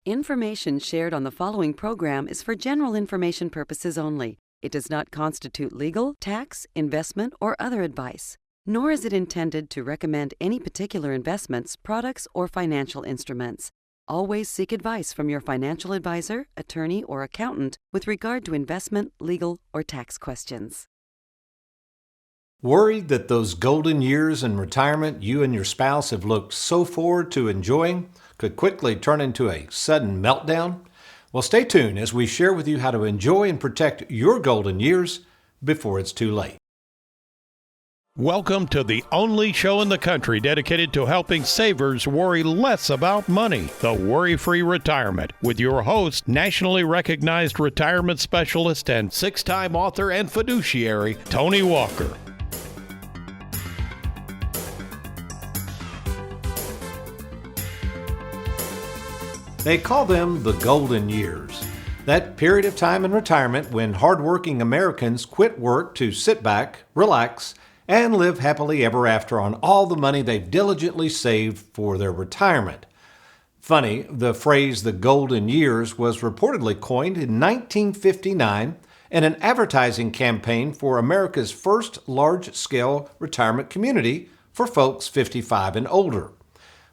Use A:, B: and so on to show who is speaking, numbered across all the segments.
A: Information shared on the following program is for general information purposes only. It does not constitute legal, tax, investment, or other advice, nor is it intended to recommend any particular investments, products, or financial instruments. Always seek advice from your financial advisor, attorney, or accountant with regard to investment, legal, or tax questions.
B: Worried that those golden years in retirement you and your spouse have looked so forward to enjoying could quickly turn into a sudden meltdown? Well, stay tuned as we share with you how to enjoy and protect your golden years before it's too late.
C: Welcome to the only show in the country dedicated to helping savers worry less about money, the WorryFree Retirement, with your host, nationally recognized retirement specialist and six-time author and fiduciary, Tony Walker.
B: They call them the golden years. That period of time in retirement when hardworking Americans quit work to sit back, relax, and live happily ever after on all the money they've diligently saved for their retirement. Funny, the phrase the golden years was reportedly coined in 1959 in an advertising campaign for America's first large-scale retirement community for folks 55 and older.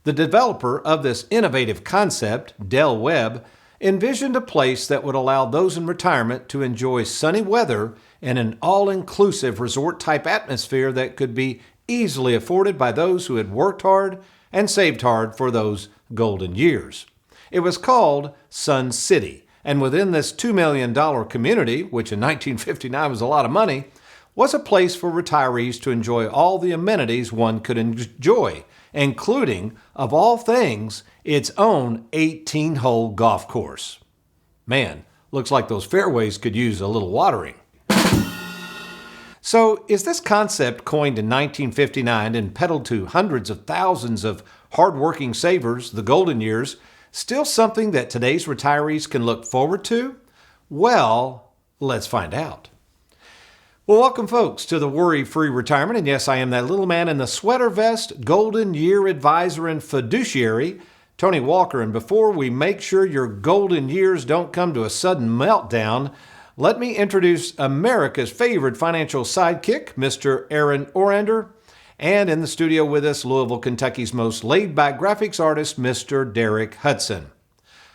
B: The developer of this innovative concept, Del Webb, envisioned a place that would allow those in retirement to enjoy sunny weather and an all-inclusive resort-type atmosphere that could be easily afforded by those who had worked hard and saved hard for those golden years. It was called Sun City, and within this $2 million community, which in 1959 was a lot of money, was a place for retirees to enjoy all the amenities one could enjoy, including, of all things, its own 18-hole golf course. Man, looks like those fairways could use a little watering. So, is this concept coined in 1959 and peddled to hundreds of thousands of hardworking savers, the golden years, still something that today's retirees can look forward to? Well, let's find out. Well, welcome folks to the WorryFree Retirement, and yes, I am that little man in the sweater vest, golden year advisor and fiduciary, Tony Walker, and before we make sure your golden years don't come to a sudden meltdown, let me introduce America's favorite financial sidekick, Mr. Aaron Orander, and in the studio with us, Louisville, Kentucky's most laid-back graphics artist, Mr. Derek Hudson.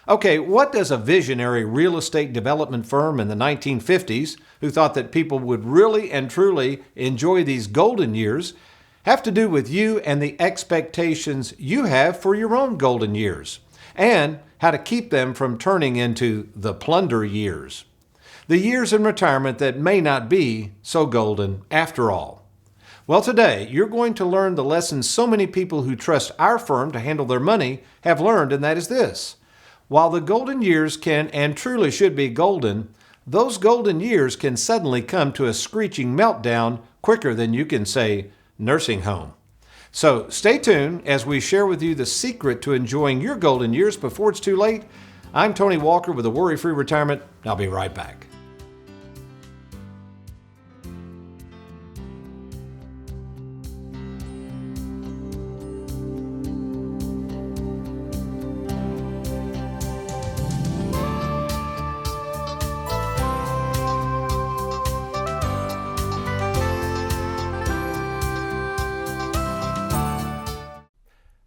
B: Okay, what does a visionary real estate development firm in the 1950s, who thought that people would really and truly enjoy these golden years, have to do with you and the expectations you have for your own golden years, and how to keep them from turning into the plunder years? The years in retirement that may not be so golden after all. Well, today, you're going to learn the lesson so many people who trust our firm to handle their money have learned, and that is this. While the golden years can and truly should be golden, those golden years can suddenly come to a screeching meltdown quicker than you can say nursing home. So stay tuned as we share with you the secret to enjoying your golden years before it's too late. I'm Tony Walker with the WorryFree Retirement. I'll be right back.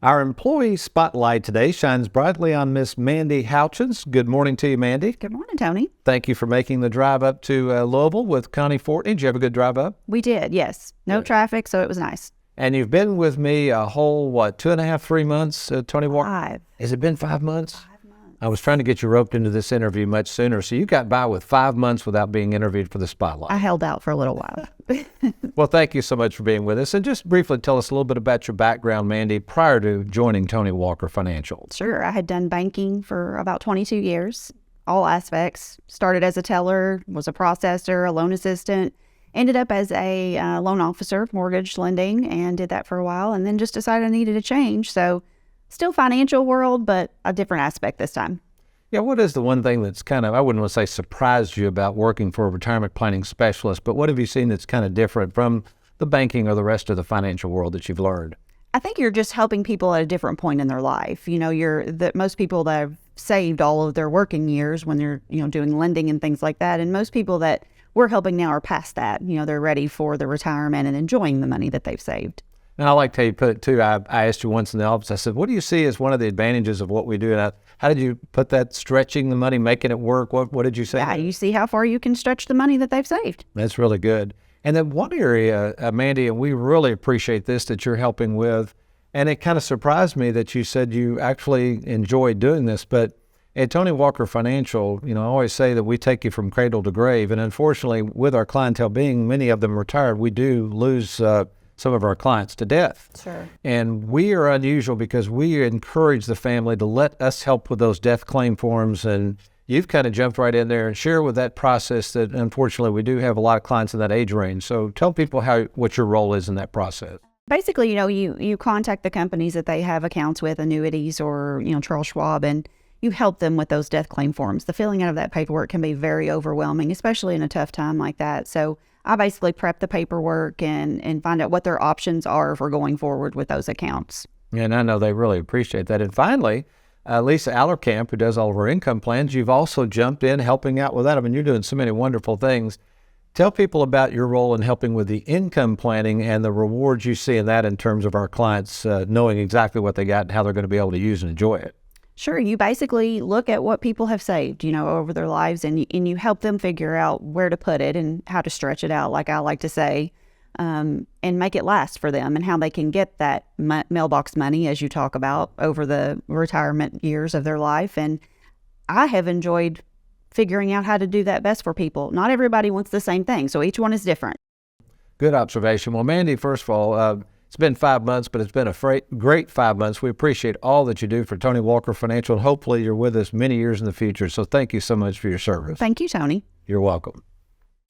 B: Our employee spotlight today shines brightly on Miss Mandy Houchins. Good morning to you, Mandy.
D: Good morning, Tony.
B: Thank you for making the drive up to Louisville with Connie Fortney. Did you have a good drive up?
D: We did, yes. No traffic, so it was nice.
B: And you've been with me a whole, 2.5, 3 months, Tony Walker?
D: 5.
B: Has it been 5 months?
D: 5 months.
B: I was trying to get you roped into this interview much sooner, so you got by with 5 months without being interviewed for the spotlight.
D: I held out for a little while.
B: Well, thank you so much for being with us. And just briefly tell us a little bit about your background, Mandy, prior to joining Tony Walker Financial.
D: Sure. I had done banking for about 22 years, all aspects. Started as a teller, was a processor, a loan assistant, ended up as a loan officer, mortgage lending, and did that for a while, and then just decided I needed a change. So still financial world, but a different aspect this time.
B: Yeah, what is the one thing that's kind of, I wouldn't want to say surprised you about working for a retirement planning specialist, but what have you seen that's kind of different from the banking or the rest of the financial world that you've learned?
D: I think you're just helping people at a different point in their life. You know, most people that have saved all of their working years when they're, doing lending and things like that. And most people that we're helping now are past that. They're ready for the retirement and enjoying the money that they've saved.
E: And I liked how you put it too. I asked you once in the office, I said, what do you see as one of the advantages of what we do? And how did you put that, stretching the money, making it work? What did you say?
D: Yeah, you see how far you can stretch the money that they've saved.
E: That's really good. And then one area, Mandy, and we really appreciate this that you're helping with, and it kind of surprised me that you said you actually enjoy doing this, but at Tony Walker Financial, I always say that we take you from cradle to grave, and unfortunately, with our clientele being many of them retired, we do lose some of our clients to death.
D: Sure.
E: And we are unusual because we encourage the family to let us help with those death claim forms, and you've kind of jumped right in there and share with that process that unfortunately we do have a lot of clients in that age range. So tell people what your role is in that process.
D: Basically, you contact the companies that they have accounts with, annuities or, Charles Schwab, and you help them with those death claim forms. The filling out of that paperwork can be very overwhelming, especially in a tough time like that. So I basically prep the paperwork and find out what their options are for going forward with those accounts.
E: And I know they really appreciate that. And finally, Lisa Allerkamp, who does all of our income plans, you've also jumped in helping out with that. I mean, you're doing so many wonderful things. Tell people about your role in helping with the income planning and the rewards you see in that in terms of our clients knowing exactly what they got and how they're going to be able to use and enjoy it.
D: Sure. You basically look at what people have saved, over their lives, and you help them figure out where to put it and how to stretch it out, like I like to say, and make it last for them, and how they can get that mailbox money, as you talk about, over the retirement years of their life. And I have enjoyed figuring out how to do that best for people. Not everybody wants the same thing, so each one is different.
E: Good observation. Well, Mandy, first of all, it's been 5 months, but it's been a great 5 months. We appreciate all that you do for Tony Walker Financial, and hopefully you're with us many years in the future. So thank you so much for your service.
D: Thank you, Tony.
E: You're welcome.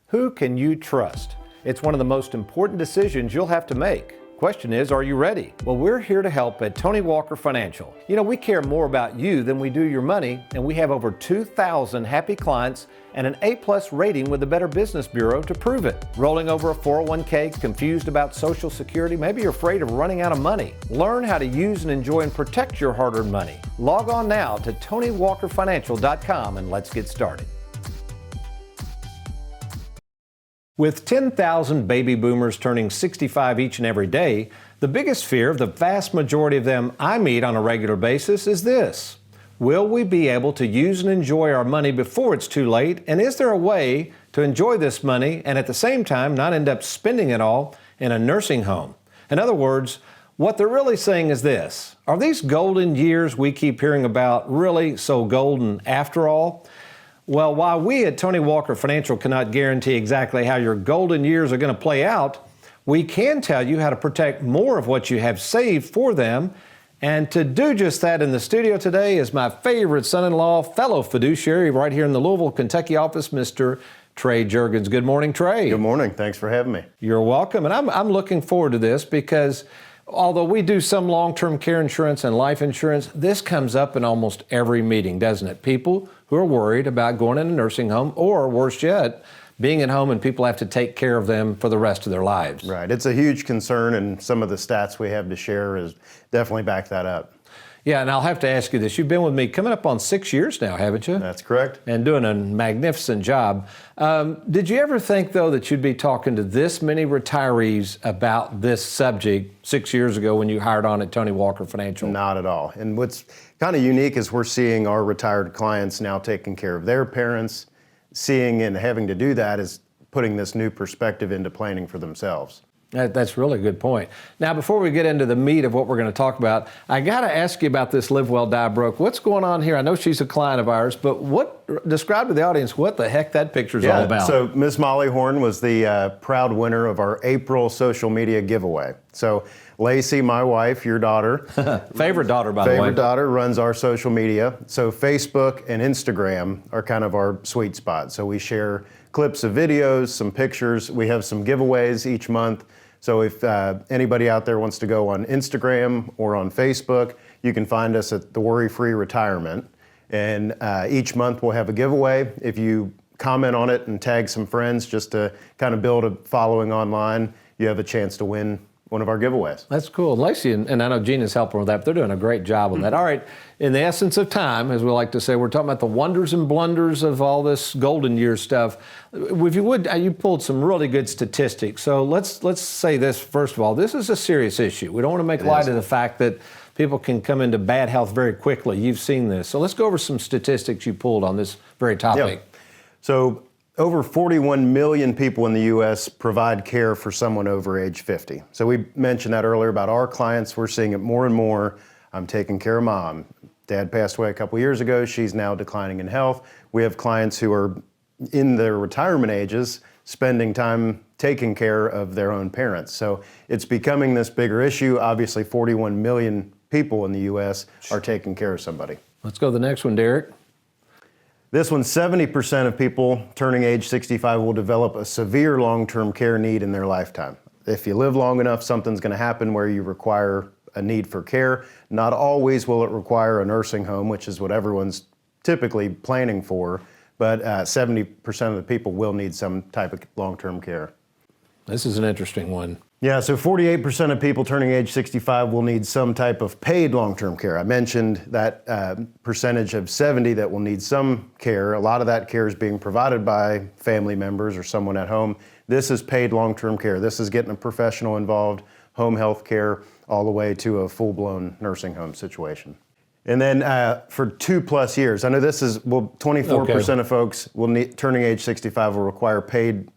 B: Who can you trust? It's one of the most important decisions you'll have to make. Question is, are you ready? Well, we're here to help at Tony Walker Financial. We care more about you than we do your money, and we have over 2,000 happy clients and an A+ rating with the Better Business Bureau to prove it. Rolling over a 401k, confused about Social Security, maybe you're afraid of running out of money. Learn how to use and enjoy and protect your hard-earned money. Log on now to TonyWalkerFinancial.com and let's get started. With 10,000 baby boomers turning 65 each and every day, the biggest fear of the vast majority of them I meet on a regular basis is this: will we be able to use and enjoy our money before it's too late? And is there a way to enjoy this money and at the same time not end up spending it all in a nursing home? In other words, what they're really saying is this: are these golden years we keep hearing about really so golden after all? Well, while we at Tony Walker Financial cannot guarantee exactly how your golden years are going to play out, we can tell you how to protect more of what you have saved for them. And to do just that in the studio today is my favorite son-in-law, fellow fiduciary right here in the Louisville, Kentucky office, Mr. Trey Juergens. Good morning, Trey.
F: Good morning. Thanks for having me.
B: You're welcome. And I'm looking forward to this because although we do some long-term care insurance and life insurance, this comes up in almost every meeting, doesn't it? People who are worried about going in a nursing home, or worse yet, being at home and people have to take care of them for the rest of their lives.
F: Right. It's a huge concern, and some of the stats we have to share is definitely back that up.
B: Yeah, and I'll have to ask you this. You've been with me coming up on 6 years now, haven't you?
F: That's correct.
B: And doing a magnificent job. Did you ever think, though, that you'd be talking to this many retirees about this subject 6 years ago when you hired on at Tony Walker Financial?
F: Not at all. And what's kind of unique is we're seeing our retired clients now taking care of their parents. Seeing and having to do that is putting this new perspective into planning for themselves.
B: That's really a good point. Now, before we get into the meat of what we're going to talk about, I got to ask you about this Live Well, Die Broke. What's going on here? I know she's a client of ours, but describe to the audience what the heck that picture's all about.
F: So Ms. Molly Horn was the proud winner of our April social media giveaway. So Lacey, my wife, your daughter.
B: Favorite daughter, by the way.
F: Favorite daughter runs our social media. So Facebook and Instagram are kind of our sweet spot. So we share clips of videos, some pictures. We have some giveaways each month. So if anybody out there wants to go on Instagram or on Facebook, you can find us at the WorryFree Retirement. And each month we'll have a giveaway. If you comment on it and tag some friends just to kind of build a following online, you have a chance to win one of our giveaways.
E: That's cool. Lacey and I know Gina's helping with that, but they're doing a great job on that. All right, in the essence of time, as we like to say, we're talking about the wonders and blunders of all this golden year stuff. If you would, you pulled some really good statistics. So let's say this, first of all, this is a serious issue. We don't want to make light of the fact that people can come into bad health very quickly. You've seen this. So let's go over some statistics you pulled on this very topic.
F: Yeah. So over 41 million people in the U.S. provide care for someone over age 50. So we mentioned that earlier about our clients. We're seeing it more and more. I'm taking care of mom. Dad passed away a couple years ago. She's now declining in health. We have clients who are in their retirement ages spending time taking care of their own parents. So it's becoming this bigger issue. Obviously, 41 million people in the U.S. are taking care of somebody.
E: Let's go to the next one, Derek.
F: This one, 70% of people turning age 65 will develop a severe long-term care need in their lifetime. If you live long enough, something's going to happen where you require a need for care. Not always will it require a nursing home, which is what everyone's typically planning for, but 70% of the people will need some type of long-term care.
E: This is an interesting one.
F: Yeah, so 48% of people turning age 65 will need some type of paid long-term care. I mentioned that percentage of 70 that will need some care. A lot of that care is being provided by family members or someone at home. This is paid long-term care. This is getting a professional involved, home health care, all the way to a full-blown nursing home situation. And then for 2+ years, I know this is, 24% of folks will need, turning age 65 will require paid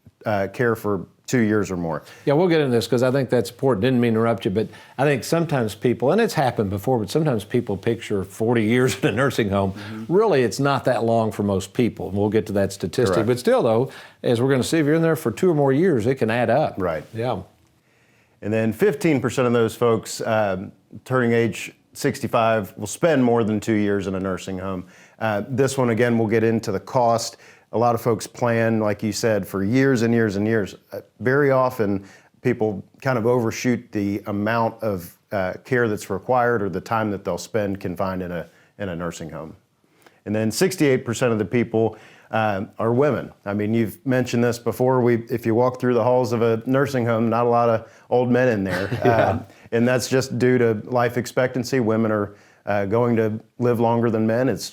F: care for 2 years or more.
E: Yeah, we'll get into this because I think that's important. Didn't mean to interrupt you, but I think sometimes people, and it's happened before, but sometimes people picture 40 years in a nursing home. Really, it's not that long for most people. We'll get to that statistic.
F: Correct.
E: But still, though, as we're going to see, if you're in there for 2 or more years, it can add up.
F: Right.
E: Yeah.
F: And then 15% of those folks turning age 65 will spend more than 2 years in a nursing home. This one, again, we'll get into the cost. A lot of folks plan, like you said, for years and years and years. Very often, people kind of overshoot the amount of care that's required or the time that they'll spend confined in a nursing home. And then 68% of the people are women. I mean, you've mentioned this before. If you walk through the halls of a nursing home, not a lot of old men in there.
E: Yeah.
F: And that's just due to life expectancy. Women are going to live longer than men. It's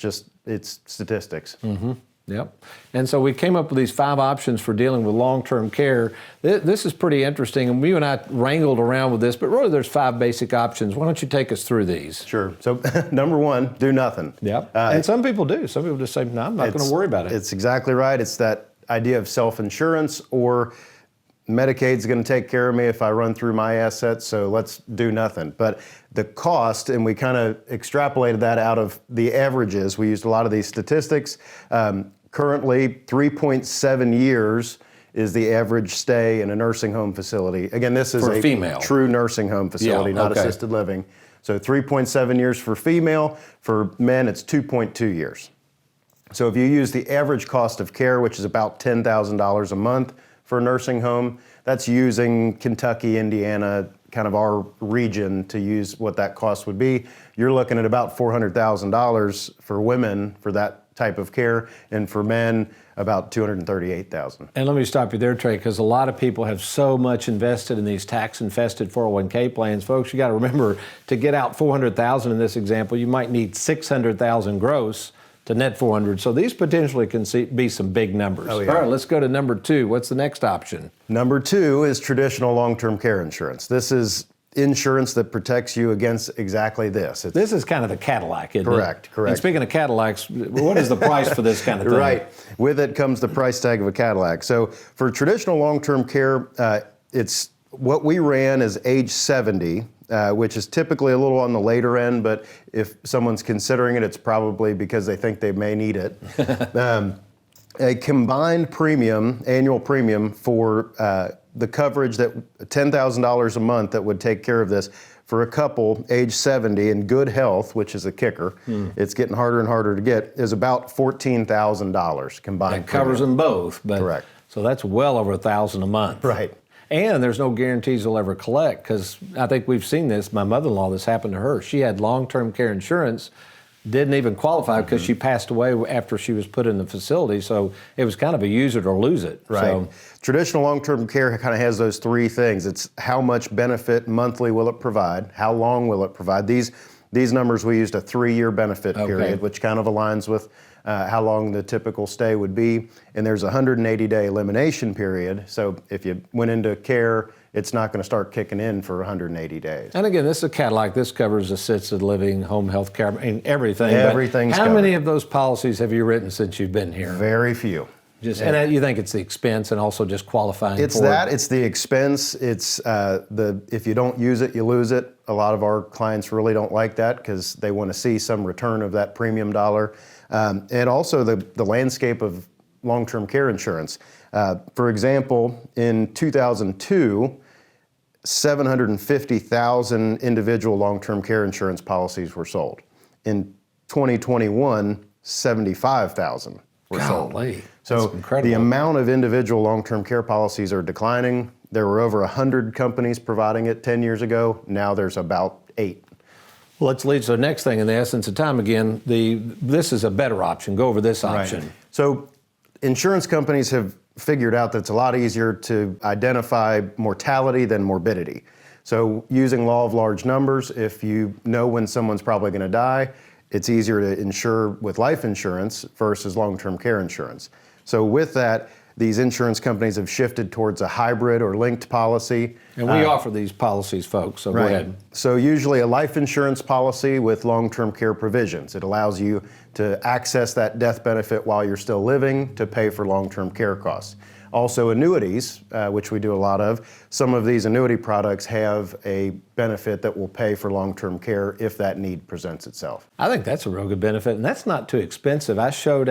F: statistics.
E: Mm-hmm. Yep. And so we came up with these 5 options for dealing with long-term care. This is pretty interesting, and you and I wrangled around with this, but really there's 5 basic options. Why don't you take us through these?
F: Sure. So number 1, do nothing.
E: Yep. And some people do. Some people just say, no, I'm not going to worry about it.
F: It's exactly right. It's that idea of self-insurance, or Medicaid's going to take care of me if I run through my assets, so let's do nothing. But the cost, and we kind of extrapolated that out of the averages. We used a lot of these statistics. Currently, 3.7 years is the average stay in a nursing home facility. Again, this is
E: for
F: a
E: female.
F: True nursing home facility, not assisted living. So 3.7 years for female. For men, it's 2.2 years. So if you use the average cost of care, which is about $10,000 a month for a nursing home, that's using Kentucky, Indiana, kind of our region to use what that cost would be. You're looking at about $400,000 for women for that type of care, and for men, about $238,000.
E: And let me stop you there, Trey, because a lot of people have so much invested in these tax-infested 401k plans. Folks, you got to remember, to get out $400,000 in this example, you might need $600,000 gross to net 400. So these potentially can be some big numbers.
F: Oh, yeah.
E: All right, let's go to number 2. What's the next option?
F: Number 2 is traditional long-term care insurance. This is insurance that protects you against exactly this.
E: This is kind of the Cadillac, isn't it?
F: Correct.
E: And speaking of Cadillacs, what is the price for this kind of thing?
F: Right. With it comes the price tag of a Cadillac. So for traditional long-term care, it's what we ran is age 70, which is typically a little on the later end, but if someone's considering it, it's probably because they think they may need it. A combined premium, annual premium for the coverage, that $10,000 a month that would take care of this for a couple age 70 in good health, which is a kicker, it's getting harder and harder to get, is about $14,000 combined.
E: That covers them both. But,
F: correct.
E: So that's well over $1,000 a month.
F: Right.
E: And there's no guarantees they'll ever collect, because I think we've seen this. My mother-in-law, this happened to her. She had long-term care insurance, didn't even qualify because she passed away after she was put in the facility. So it was kind of a use it or lose it.
F: Right.
E: So,
F: traditional long-term care kind of has those three things. It's how much benefit monthly will it provide? How long will it provide? These numbers, we used a 3-year benefit period, which kind of aligns with how long the typical stay would be. And there's a 180-day elimination period. So if you went into care, it's not going to start kicking in for 180 days.
E: and again, this is a Cadillac. This covers assisted living, home health care, I mean, everything.
F: Everything's
E: How
F: covered.
E: many of those policies have you written since you've been here?
F: Very few.
E: And you think it's the expense and also just qualifying
F: It's
E: for
F: that.
E: it?
F: It's the expense. It's if you don't use it, you lose it. A lot of our clients really don't like that because they want to see some return of that premium dollar. And also the landscape of long-term care insurance. For example, in 2002, 750,000 individual long-term care insurance policies were sold. In 2021, 75,000 were sold.
E: Golly,
F: So
E: that's incredible.
F: the amount of individual long-term care policies are declining. There were over 100 companies providing it 10 years ago. Now there's about 8.
E: Well, let's lead to the next thing in the essence of time again. This is a better option. Go over this option.
F: Right. So insurance companies have figured out that it's a lot easier to identify mortality than morbidity. So using law of large numbers, if you know when someone's probably going to die, it's easier to insure with life insurance versus long-term care insurance. So with that, these insurance companies have shifted towards a hybrid or linked policy.
E: And we offer these policies, folks, so go ahead.
F: So usually a life insurance policy with long-term care provisions. It allows you to access that death benefit while you're still living to pay for long-term care costs. Also annuities, which we do a lot of. Some of these annuity products have a benefit that will pay for long-term care if that need presents itself.
E: I think that's a real good benefit, and that's not too expensive. I showed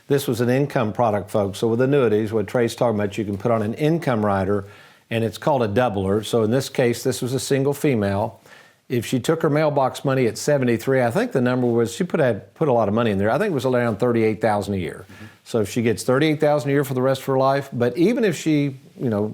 E: this was an income product, folks. So with annuities, what Trey's talking about, you can put on an income rider, and it's called a doubler. So in this case, this was a single female. If she took her mailbox money at 73, I think the number was, she put a lot of money in there. I think it was around $38,000 a year. Mm-hmm. So if she gets $38,000 a year for the rest of her life, but even if she,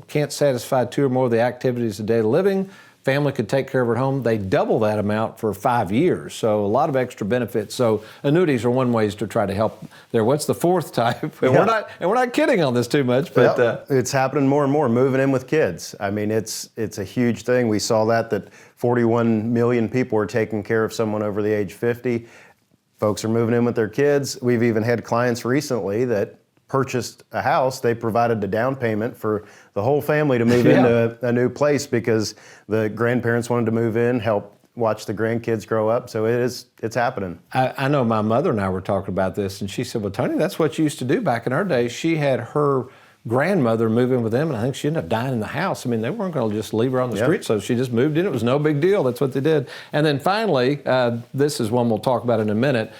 E: can't satisfy 2 or more of the activities of daily living, family could take care of her at home, they double that amount for 5 years. So a lot of extra benefits. So annuities are one way to try to help there. What's the fourth type? And we're not kidding on this too much, but
F: it's happening more and more, moving in with kids. I mean, it's a huge thing. We saw that 41 million people are taking care of someone over the age 50. Folks are moving in with their kids. We've even had clients recently that purchased a house. They provided the down payment for the whole family to move into a new place because the grandparents wanted to move in, help watch the grandkids grow up. So it's happening.
E: I know my mother and I were talking about this, and she said, well, Tony, that's what you used to do back in our day. She had her grandmother move in with them, and I think she ended up dying in the house. I mean, they weren't going to just leave her on the street, so she just moved in. It was no big deal. That's what they did. And then finally, this is one we'll talk about in a minute.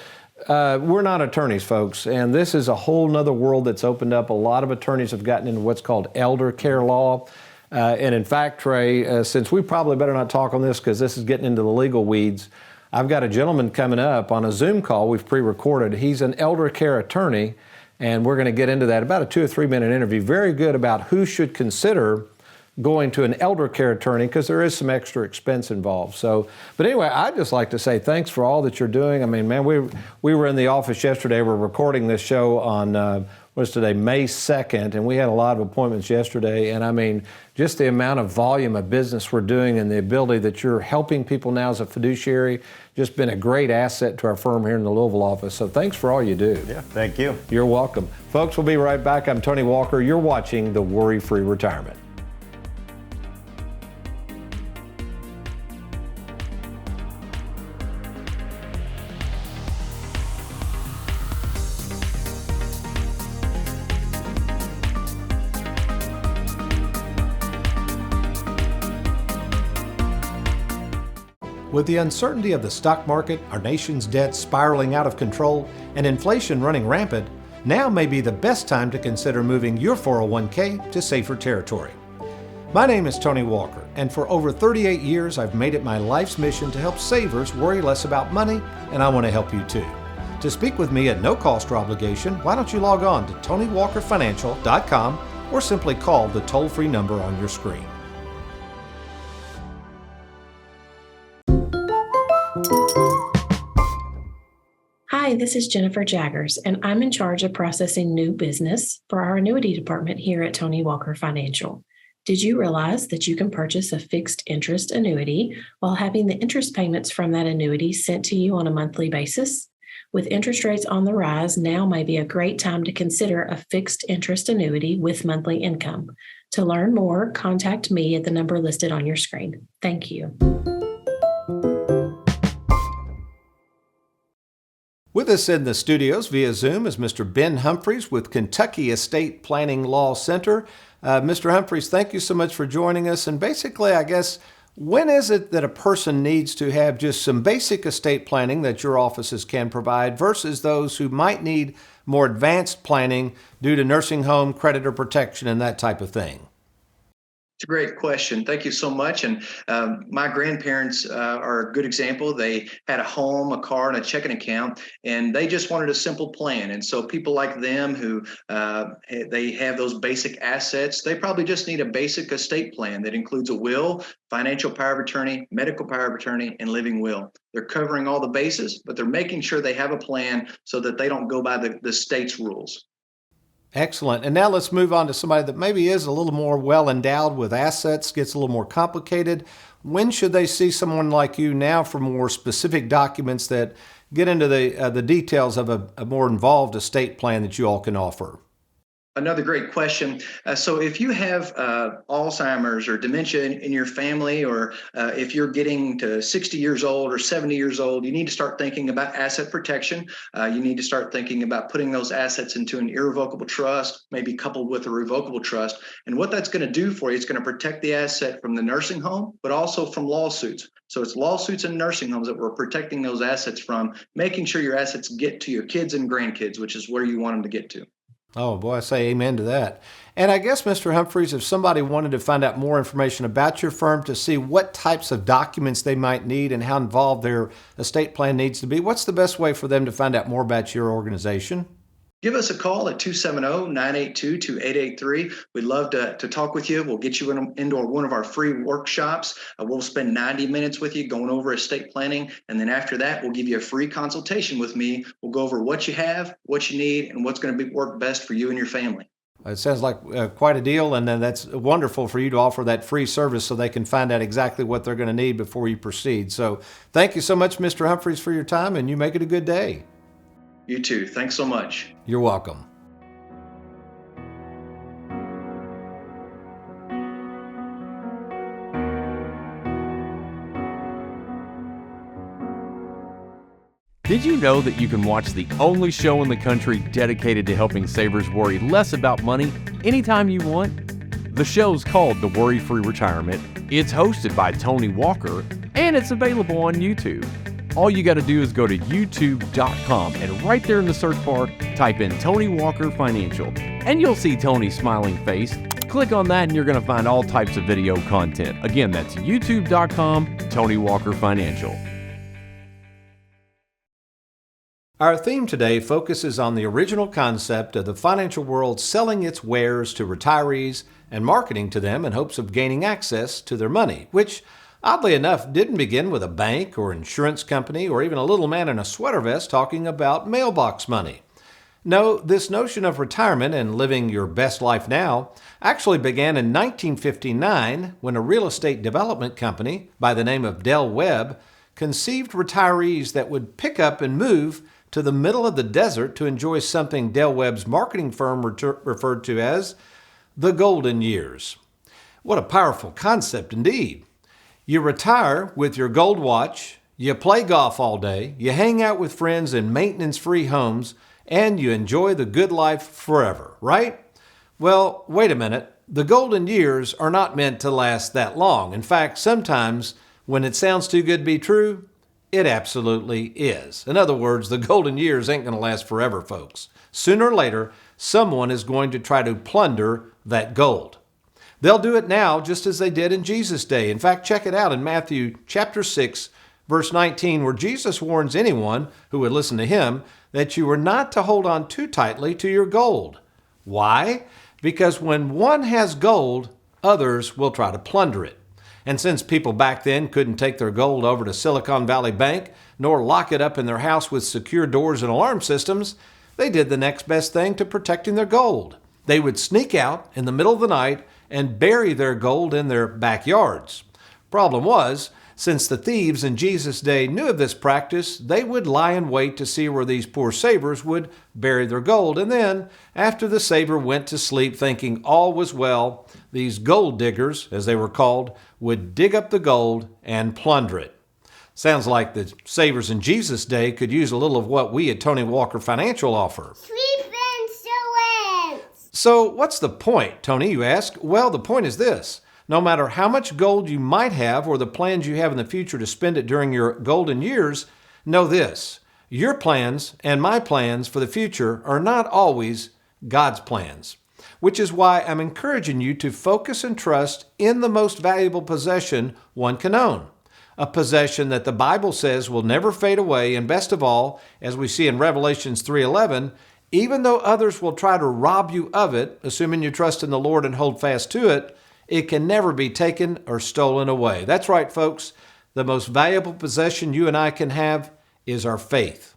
E: We're not attorneys, folks, and this is a whole nother world that's opened up. A lot of attorneys have gotten into what's called elder care law. And in fact, Trey, since we probably better not talk on this because this is getting into the legal weeds, I've got a gentleman coming up on a Zoom call we've pre-recorded. He's an elder care attorney, and we're going to get into that. About a 2 or 3 minute interview. Very good about who should consider going to an elder care attorney because there is some extra expense involved. So, but anyway, I'd just like to say thanks for all that you're doing. I mean, man, we were in the office yesterday. We're recording this show on, what's today, May 2nd, and we had a lot of appointments yesterday. And I mean, just the amount of volume of business we're doing and the ability that you're helping people now as a fiduciary, just been a great asset to our firm here in the Louisville office. So thanks for all you do.
F: Yeah, thank you.
E: You're welcome. Folks, we'll be right back. I'm Tony Walker. You're watching the Worry-Free Retirement.
B: With the uncertainty of the stock market, our nation's debt spiraling out of control, and inflation running rampant, now may be the best time to consider moving your 401k to safer territory. My name is Tony Walker, and for over 38 years I've made it my life's mission to help savers worry less about money, and I want to help you too. To speak with me at no cost or obligation, why don't you log on to TonyWalkerFinancial.com or simply call the toll-free number on your screen.
G: Hi, this is Jennifer Jaggers, and I'm in charge of processing new business for our annuity department here at Tony Walker Financial. Did you realize that you can purchase a fixed interest annuity while having the interest payments from that annuity sent to you on a monthly basis? With interest rates on the rise, now may be a great time to consider a fixed interest annuity with monthly income. To learn more, contact me at the number listed on your screen. Thank you.
B: With us in the studios via Zoom is Mr. Ben Humphreys with Kentucky Estate Planning Law Center. Mr. Humphreys, thank you so much for joining us. And basically, I guess, when is it that a person needs to have just some basic estate planning that your offices can provide versus those who might need more advanced planning due to nursing home, creditor protection, and that type of thing?
H: It's a great question. Thank you so much. And my grandparents are a good example. They had a home, a car, and a checking account, and they just wanted a simple plan. And so people like them who they have those basic assets, they probably just need a basic estate plan that includes a will, financial power of attorney, medical power of attorney, and living will. They're covering all the bases, but they're making sure they have a plan so that they don't go by the state's rules.
B: Excellent. And now let's move on to somebody that maybe is a little more well endowed with assets, gets a little more complicated. When should they see someone like you now for more specific documents that get into the details of a more involved estate plan that you all can offer?
H: Another great question. So if you have Alzheimer's or dementia in your family, or if you're getting to 60 years old or 70 years old, you need to start thinking about asset protection. You need to start thinking about putting those assets into an irrevocable trust, maybe coupled with a revocable trust. And what that's going to do for you, it's going to protect the asset from the nursing home, but also from lawsuits. So it's lawsuits and nursing homes that we're protecting those assets from, making sure your assets get to your kids and grandkids, which is where you want them to get to.
B: Oh, boy, I say amen to that. And I guess, Mr. Humphreys, if somebody wanted to find out more information about your firm to see what types of documents they might need and how involved their estate plan needs to be, what's the best way for them to find out more about your organization?
H: Give us a call at 270-982-2883. We'd love to talk with you. We'll get you into one of our free workshops. We'll spend 90 minutes with you going over estate planning. And then after that, we'll give you a free consultation with me. We'll go over what you have, what you need, and what's going to work best for you and your family.
B: It sounds like quite a deal, and then that's wonderful for you to offer that free service so they can find out exactly what they're going to need before you proceed. So thank you so much, Mr. Humphreys, for your time, and you make it a good day.
H: You too. Thanks so much.
B: You're welcome.
I: Did you know that you can watch the only show in the country dedicated to helping savers worry less about money anytime you want? The show's called The WorryFree Retirement. It's hosted by Tony Walker, and it's available on YouTube. All you got to do is go to youtube.com and right there in the search bar, type in Tony Walker Financial, and you'll see Tony's smiling face. Click on that and you're going to find all types of video content. Again, that's youtube.com, Tony Walker Financial.
B: Our theme today focuses on the original concept of the financial world selling its wares to retirees and marketing to them in hopes of gaining access to their money, which oddly enough, didn't begin with a bank or insurance company or even a little man in a sweater vest talking about mailbox money. No, this notion of retirement and living your best life now actually began in 1959 when a real estate development company by the name of Del Webb conceived retirees that would pick up and move to the middle of the desert to enjoy something Del Webb's marketing firm referred to as the golden years. What a powerful concept indeed. You retire with your gold watch, you play golf all day, you hang out with friends in maintenance-free homes, and you enjoy the good life forever, right? Well, wait a minute. The golden years are not meant to last that long. In fact, sometimes when it sounds too good to be true, it absolutely is. In other words, the golden years ain't going to last forever, folks. Sooner or later, someone is going to try to plunder that gold. They'll do it now just as they did in Jesus' day. In fact, check it out in Matthew chapter 6, verse 19, where Jesus warns anyone who would listen to him that you are not to hold on too tightly to your gold. Why? Because when one has gold, others will try to plunder it. And since people back then couldn't take their gold over to Silicon Valley Bank, nor lock it up in their house with secure doors and alarm systems, they did the next best thing to protecting their gold. They would sneak out in the middle of the night and bury their gold in their backyards. Problem was, since the thieves in Jesus' day knew of this practice, they would lie in wait to see where these poor savers would bury their gold. And then, after the saver went to sleep thinking all was well, these gold diggers, as they were called, would dig up the gold and plunder it. Sounds like the savers in Jesus' day could use a little of what we at Tony Walker Financial offer.
J: Sweep insurance!
B: So what's the point, Tony, you ask? Well, the point is this. No matter how much gold you might have or the plans you have in the future to spend it during your golden years, know this. Your plans and my plans for the future are not always God's plans, which is why I'm encouraging you to focus and trust in the most valuable possession one can own, a possession that the Bible says will never fade away, and best of all, as we see in Revelations 3:11, even though others will try to rob you of it, assuming you trust in the Lord and hold fast to it, it can never be taken or stolen away. That's right, folks. The most valuable possession you and I can have is our faith.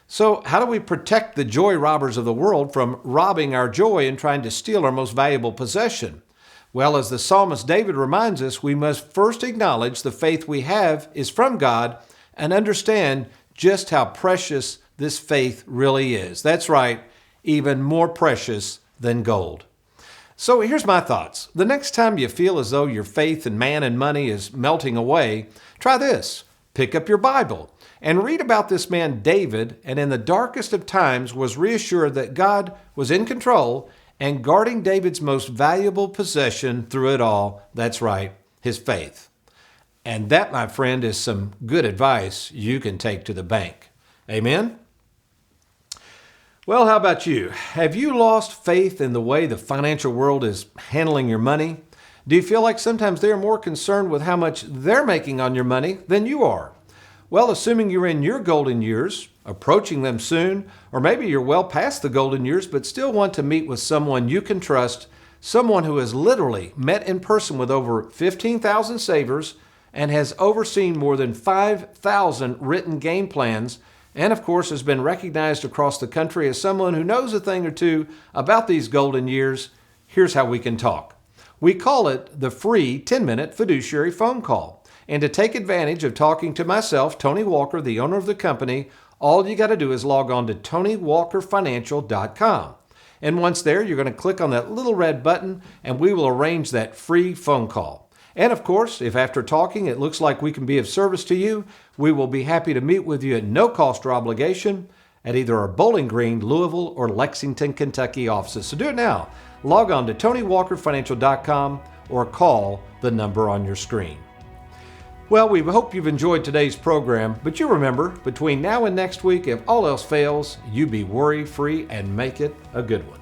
B: So how do we protect the joy robbers of the world from robbing our joy and trying to steal our most valuable possession? Well, as the psalmist David reminds us, we must first acknowledge the faith we have is from God and understand just how precious this faith really is. That's right, even more precious than gold. So here's my thoughts. The next time you feel as though your faith in man and money is melting away, try this. Pick up your Bible and read about this man David, and in the darkest of times was reassured that God was in control and guarding David's most valuable possession through it all. That's right, his faith. And that, my friend, is some good advice you can take to the bank. Amen? Well, how about you? Have you lost faith in the way the financial world is handling your money? Do you feel like sometimes they're more concerned with how much they're making on your money than you are? Well, assuming you're in your golden years, approaching them soon, or maybe you're well past the golden years but still want to meet with someone you can trust, someone who has literally met in person with over 15,000 savers and has overseen more than 5,000 written game plans, and of course has been recognized across the country as someone who knows a thing or two about these golden years, here's how we can talk. We call it the free 10-minute fiduciary phone call. And to take advantage of talking to myself, Tony Walker, the owner of the company, all you got to do is log on to TonyWalkerFinancial.com. And once there, you're going to click on that little red button and we will arrange that free phone call. And of course, if after talking it looks like we can be of service to you, we will be happy to meet with you at no cost or obligation at either our Bowling Green, Louisville, or Lexington, Kentucky offices. So do it now. Log on to TonyWalkerFinancial.com or call the number on your screen. Well, we hope you've enjoyed today's program, but you remember, between now and next week, if all else fails, you be worry-free and make it a good one.